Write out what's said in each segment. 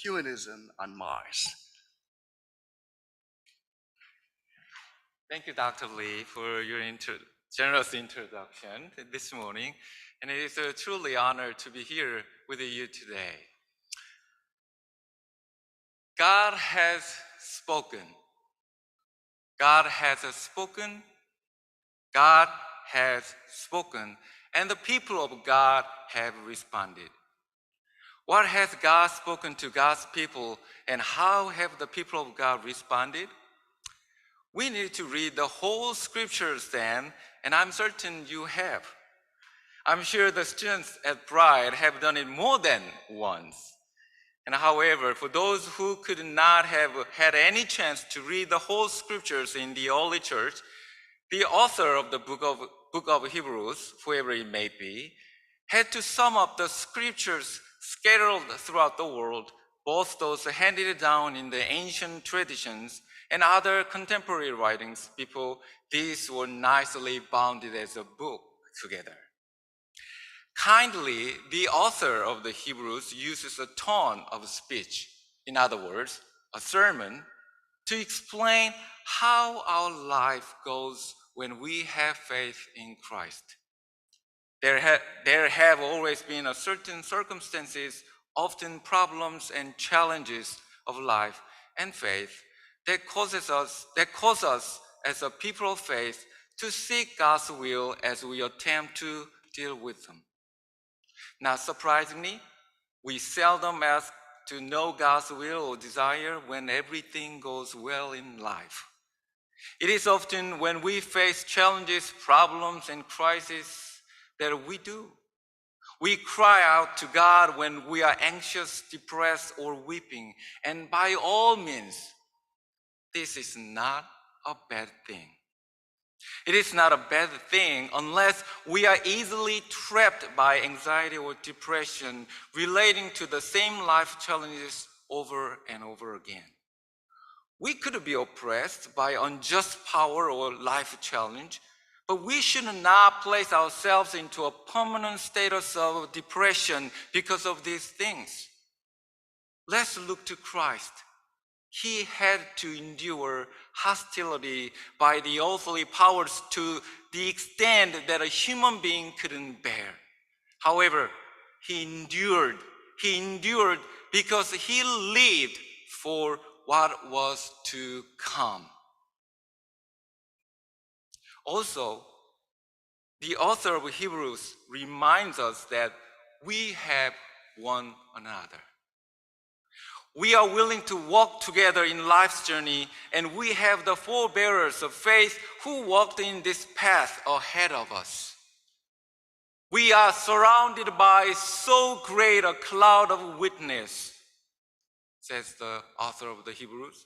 Ecumenism on Mars. Thank you, Dr. Lee, for your generous introduction this morning. And it is a truly honor to be here with you today. God has spoken. God has spoken. God has spoken. And the people of God have responded. What has God spoken to God's people, and how have the people of God responded? We need to read the whole scriptures then, and I'm certain you have. I'm sure the students at Brite have done it more than once. And however, for those who could not have had any chance to read the whole scriptures in the early church, the author of the book of Hebrews, whoever it may be, had to sum up the scriptures scattered throughout the world, both those handed down in the ancient traditions and other contemporary writings before these were nicely bounded as a book together. Kindly, the author of the Hebrews uses a tone of speech, in other words, a sermon, to explain how our life goes when we have faith in Christ. There have always been a certain circumstances, often problems and challenges of life and faith that cause us as a people of faith to seek God's will as we attempt to deal with them. Not surprisingly, we seldom ask to know God's will or desire when everything goes well in life. It is often when we face challenges, problems, and crises that we do. We cry out to God when we are anxious, depressed, or weeping. And by all means, this is not a bad thing. It is not a bad thing unless we are easily trapped by anxiety or depression relating to the same life challenges over and over again. We could be oppressed by unjust power or life challenge, but we should not place ourselves into a permanent status of depression because of these things. Let's look to Christ. He had to endure hostility by the earthly powers to the extent that a human being couldn't bear. However, he endured because he lived for what was to come. Also, the author of Hebrews reminds us that we have one another. We are willing to walk together in life's journey, and we have the forebearers of faith who walked in this path ahead of us. We are surrounded by so great a cloud of witness, says the author of the Hebrews.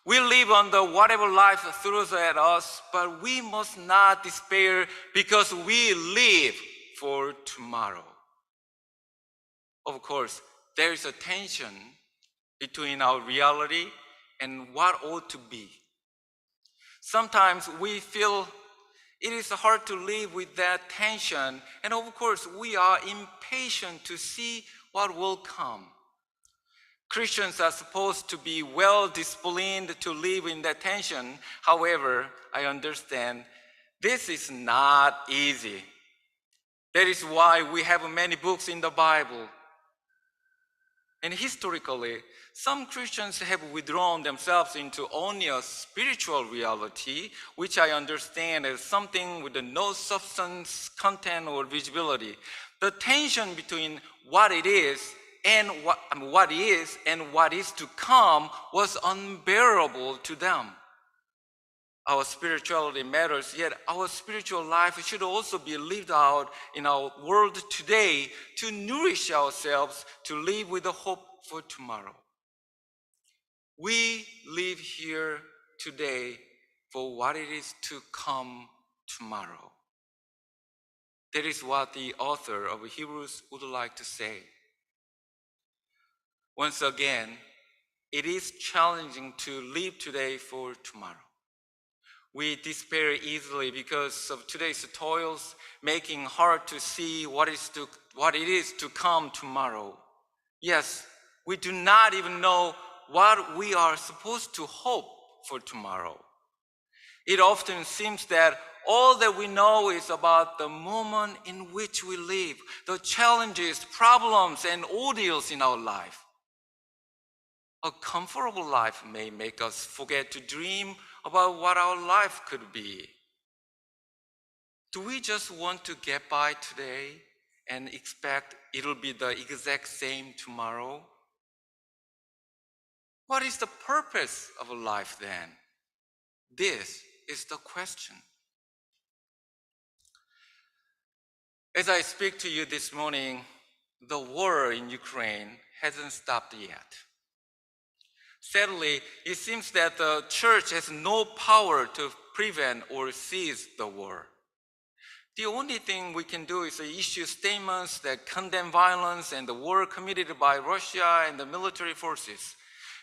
We live under whatever life throws at us, but we must not despair because we live for tomorrow. Of course, there is a tension between our reality and what ought to be. Sometimes we feel it is hard to live with that tension, and of course, we are impatient to see what will come. Christians are supposed to be well disciplined to live in that tension. However, I understand this is not easy. That is why we have many books in the Bible. And historically, some Christians have withdrawn themselves into only a spiritual reality, which I understand as something with no substance, content, or visibility. The tension between what it is and what is to come was unbearable to them. Our spirituality matters, yet our spiritual life should also be lived out in our world today to nourish ourselves, to live with a hope for tomorrow. We live here today for what it is to come tomorrow. That is what the author of Hebrews would like to say. Once again, it is challenging to live today for tomorrow. We despair easily because of today's toils, making hard to see what it is to come tomorrow. Yes, We do not even know what we are supposed to hope for tomorrow. It often seems that all that we know is about the moment in which we live, the challenges, problems, and ordeals in our life. A comfortable life may make us forget to dream about what our life could be. Do we just want to get by today and expect it'll be the exact same tomorrow? What is the purpose of a life then? This is the question. As I speak to you this morning, the war in Ukraine hasn't stopped yet. Sadly, it seems that the church has no power to prevent or cease the war. The only thing we can do is issue statements that condemn violence and the war committed by Russia and the military forces.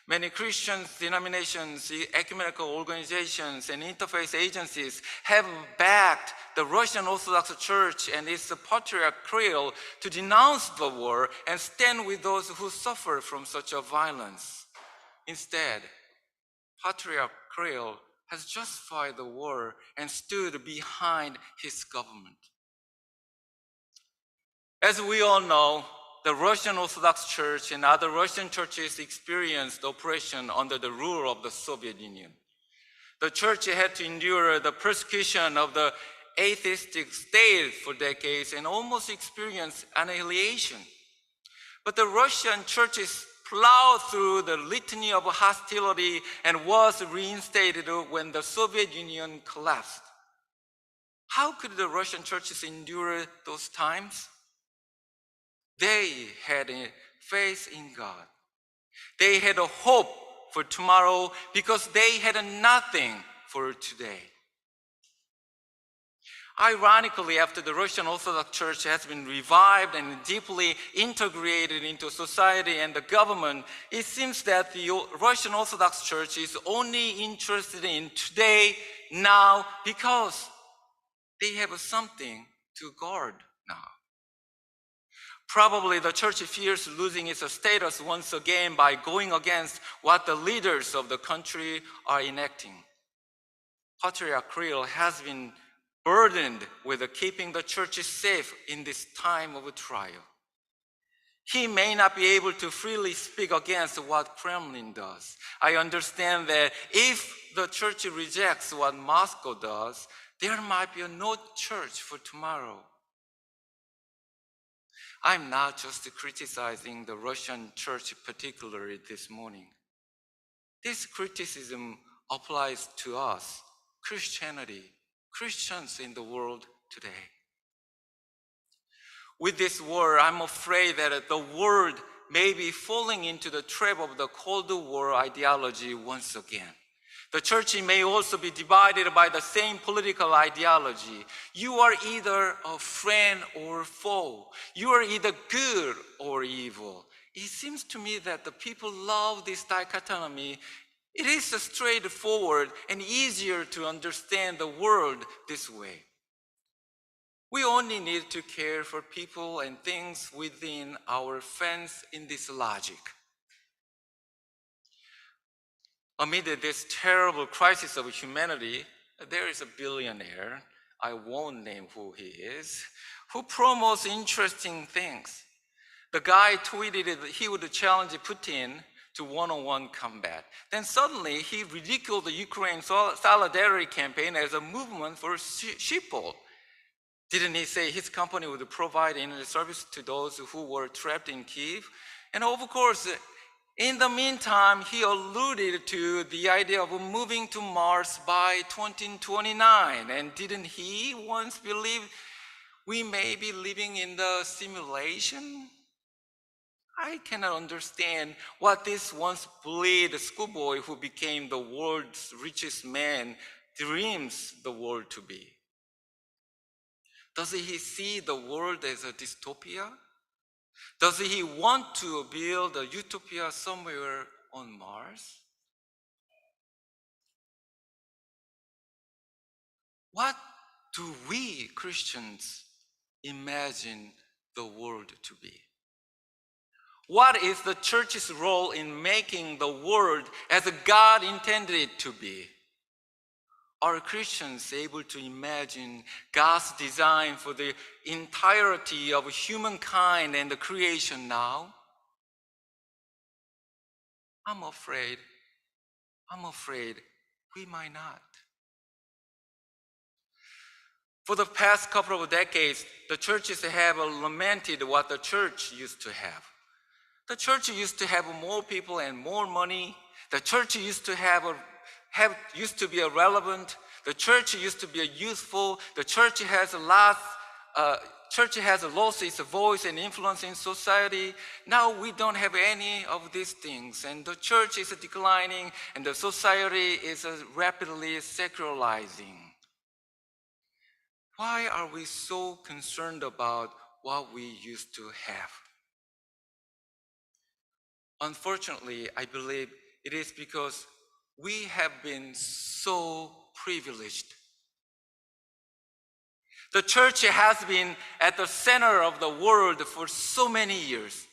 Many Christian denominations, ecumenical organizations, and interfaith agencies have backed the Russian Orthodox Church and its Patriarch Kirill to denounce the war and stand with those who suffer from such a violence. Instead, Patriarch Kirill has justified the war and stood behind his government. As we all know, the Russian Orthodox Church and other Russian churches experienced oppression under the rule of the Soviet Union. The church had to endure the persecution of the atheistic state for decades and almost experienced annihilation. But the Russian churches plowed through the litany of hostility and was reinstated when the Soviet Union collapsed. How could the Russian churches endure those times? They had a faith in God. They had a hope for tomorrow because they had nothing for today. Ironically, after the Russian Orthodox Church has been revived and deeply integrated into society and the government, it seems that the Russian Orthodox Church is only interested in today, now, because they have something to guard now. Probably the church fears losing its status once again by going against what the leaders of the country are enacting. Patriarch Kirill has been burdened with keeping the church safe in this time of trial. He may not be able to freely speak against what Kremlin does. I understand that if the church rejects what Moscow does, there might be no church for tomorrow. I'm not just criticizing the Russian church particularly this morning. This criticism applies to us, Christianity, Christians in the world today. With this war, I'm afraid that the world may be falling into the trap of the Cold War ideology once again. The church may also be divided by the same political ideology. You are either a friend or foe. You are either good or evil. It seems to me that the people love this dichotomy. It is straightforward and easier to understand the world this way. We only need to care for people and things within our fence in this logic. Amid this terrible crisis of humanity, there is a billionaire, I won't name who he is, who promotes interesting things. The guy tweeted that he would challenge Putin to one-on-one combat. Then suddenly he ridiculed the Ukraine solidarity campaign as a movement for sheeple. Didn't he say his company would provide internet service to those who were trapped in Kiev? And of course, in the meantime, he alluded to the idea of moving to Mars by 2029. And didn't he once believe we may be living in the simulation? I cannot understand what this once bullied schoolboy who became the world's richest man dreams the world to be. Does he see the world as a dystopia? Does he want to build a utopia somewhere on Mars? What do we Christians imagine the world to be? What is the church's role in making the world as God intended it to be? Are Christians able to imagine God's design for the entirety of humankind and the creation now? I'm afraid we might not. For the past couple of decades, the churches have lamented what the church used to have. The church used to have more people and more money. The church used to used to be relevant. The church used to be useful. The church has lost its voice and influence in society. Now we don't have any of these things, and the church is declining, and the society is rapidly secularizing. Why are we so concerned about what we used to have? Unfortunately, I believe it is because we have been so privileged. The church has been at the center of the world for so many years.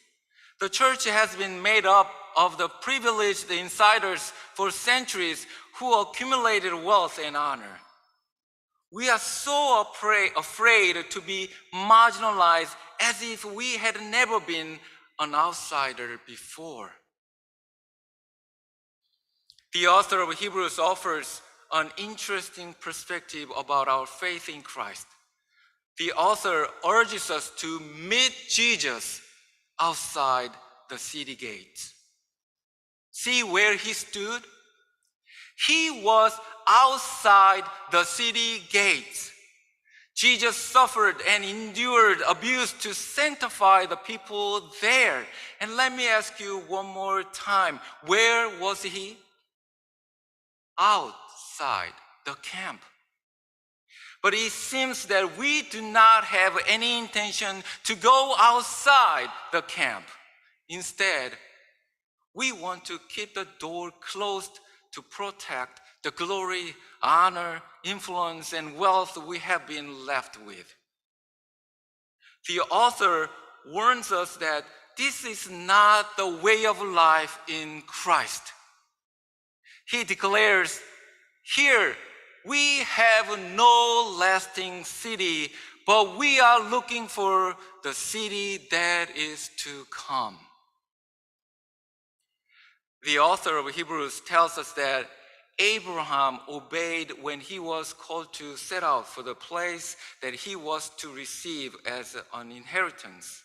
The church has been made up of the privileged insiders for centuries who accumulated wealth and honor. We are so afraid to be marginalized as if we had never been an outsider before. The author of Hebrews offers an interesting perspective about our faith in Christ. The author urges us to meet Jesus outside the city gates. See where he stood? He was outside the city gates. Jesus suffered and endured abuse to sanctify the people there. And let me ask you one more time, where was he? Outside the camp. But it seems that we do not have any intention to go outside the camp. Instead, we want to keep the door closed to protect the glory, honor, influence, and wealth we have been left with. The author warns us that this is not the way of life in Christ. He declares, here we have no lasting city, but we are looking for the city that is to come. The author of Hebrews tells us that Abraham obeyed when he was called to set out for the place that he was to receive as an inheritance.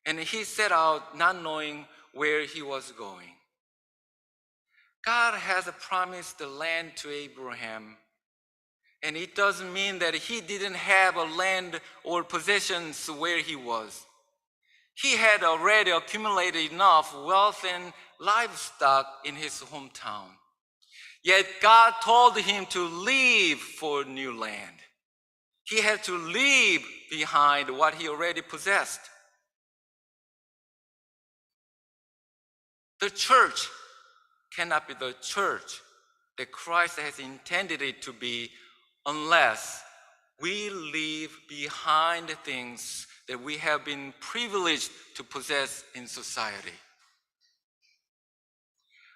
And he set out not knowing where he was going. God has promised the land to Abraham, and it doesn't mean that he didn't have a land or possessions where he was. He had already accumulated enough wealth and livestock in his hometown. Yet God told him to leave for new land. He had to leave behind what he already possessed. The church cannot be the church that Christ has intended it to be unless we leave behind things that we have been privileged to possess in society.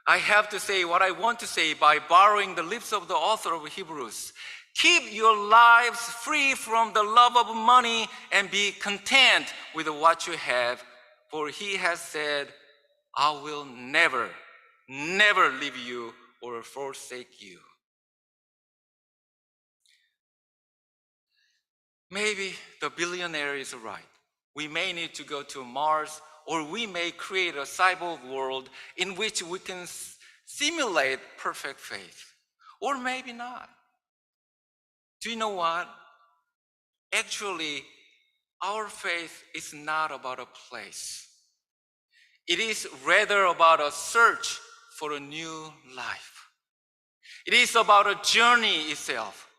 I have to say what I want to say by borrowing the lips of the author of Hebrews. Keep your lives free from the love of money and be content with what you have, for he has said, I will never leave you or forsake you. Maybe the billionaire is right. We may need to go to Mars, or we may create a cyborg world in which we can simulate perfect faith. Or maybe not. Do you know what? Actually, our faith is not about a place. It is rather about a search for a new life. It is about a journey itself.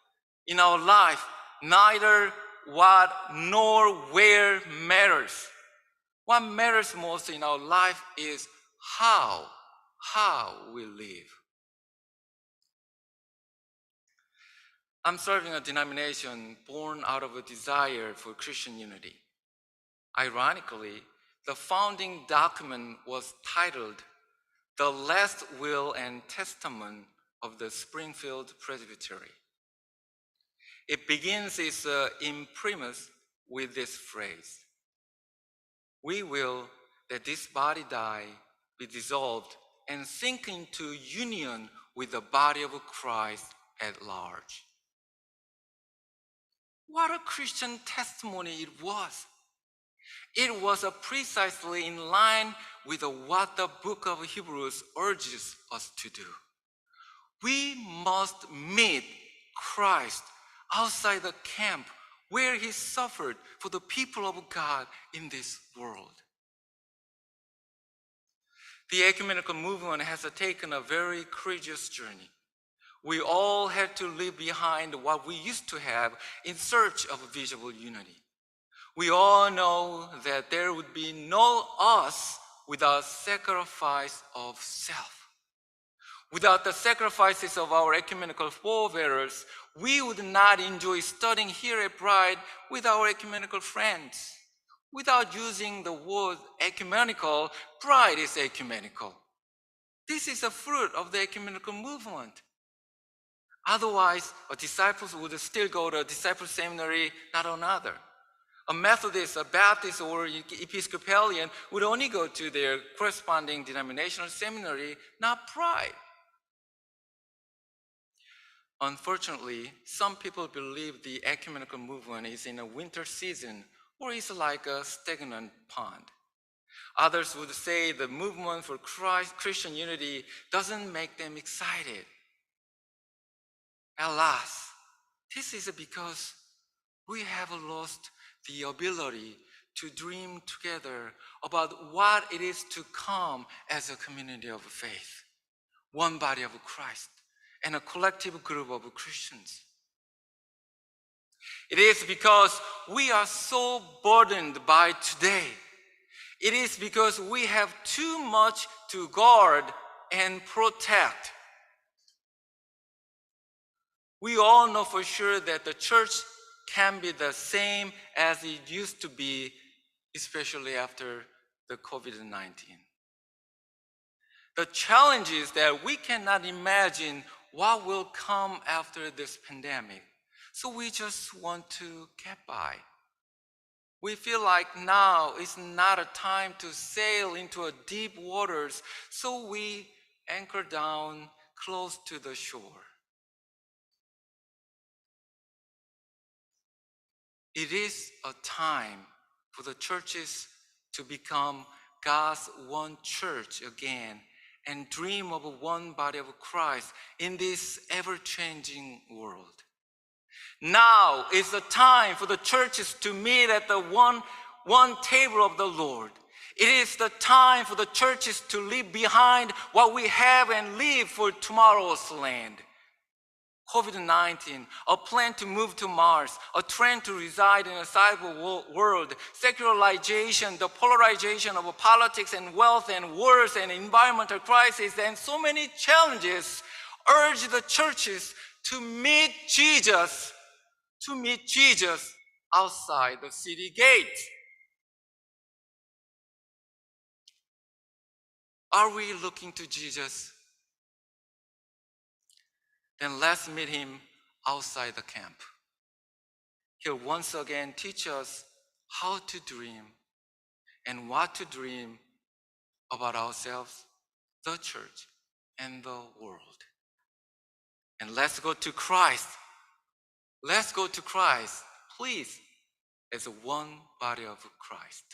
In our life, neither what nor where matters. What matters most in our life is how we live. I'm serving a denomination born out of a desire for Christian unity. Ironically, the founding document was titled The Last Will and Testament of the Springfield Presbytery. It begins its imprimis with this phrase: "We will that this body die, be dissolved, and sink into union with the body of Christ at large." What a Christian testimony it was! It was precisely in line with what the book of Hebrews urges us to do. We must meet Christ outside the camp where he suffered for the people of God in this world. The ecumenical movement has taken a very courageous journey. We all had to leave behind what we used to have in search of visible unity. We all know that there would be no us without sacrifice of self. Without the sacrifices of our ecumenical forebears, we would not enjoy studying here at Brite with our ecumenical friends. Without using the word ecumenical, Brite is ecumenical. This is a fruit of the ecumenical movement. Otherwise, disciples would still go to a disciple seminary, not another. A Methodist, a Baptist, or Episcopalian would only go to their corresponding denominational seminary, not Brite. Unfortunately, some people believe the ecumenical movement is in a winter season or is like a stagnant pond. Others would say the movement for Christian unity doesn't make them excited. Alas, this is because we have lost the ability to dream together about what it is to come as a community of faith, one body of Christ, and a collective group of Christians. It is because we are so burdened by today. It is because we have too much to guard and protect. We all know for sure that the church can be the same as it used to be, especially after the COVID-19. The challenge is that we cannot imagine what will come after this pandemic. So we just want to get by. We feel like now is not a time to sail into deep waters, so we anchor down close to the shore. It is a time for the churches to become God's one church again and dream of one body of Christ in this ever-changing world. Now is the time for the churches to meet at the one table of the Lord. It is the time for the churches to leave behind what we have and live for tomorrow's land. COVID-19, a plan to move to Mars, a trend to reside in a cyber world, secularization, the polarization of politics and wealth and wars and environmental crisis, and so many challenges urge the churches to meet Jesus outside the city gates. Are we looking to Jesus? Then let's meet him outside the camp. He'll once again teach us how to dream and what to dream about ourselves, the church, and the world. And let's go to Christ. Let's go to Christ, please, as one body of Christ.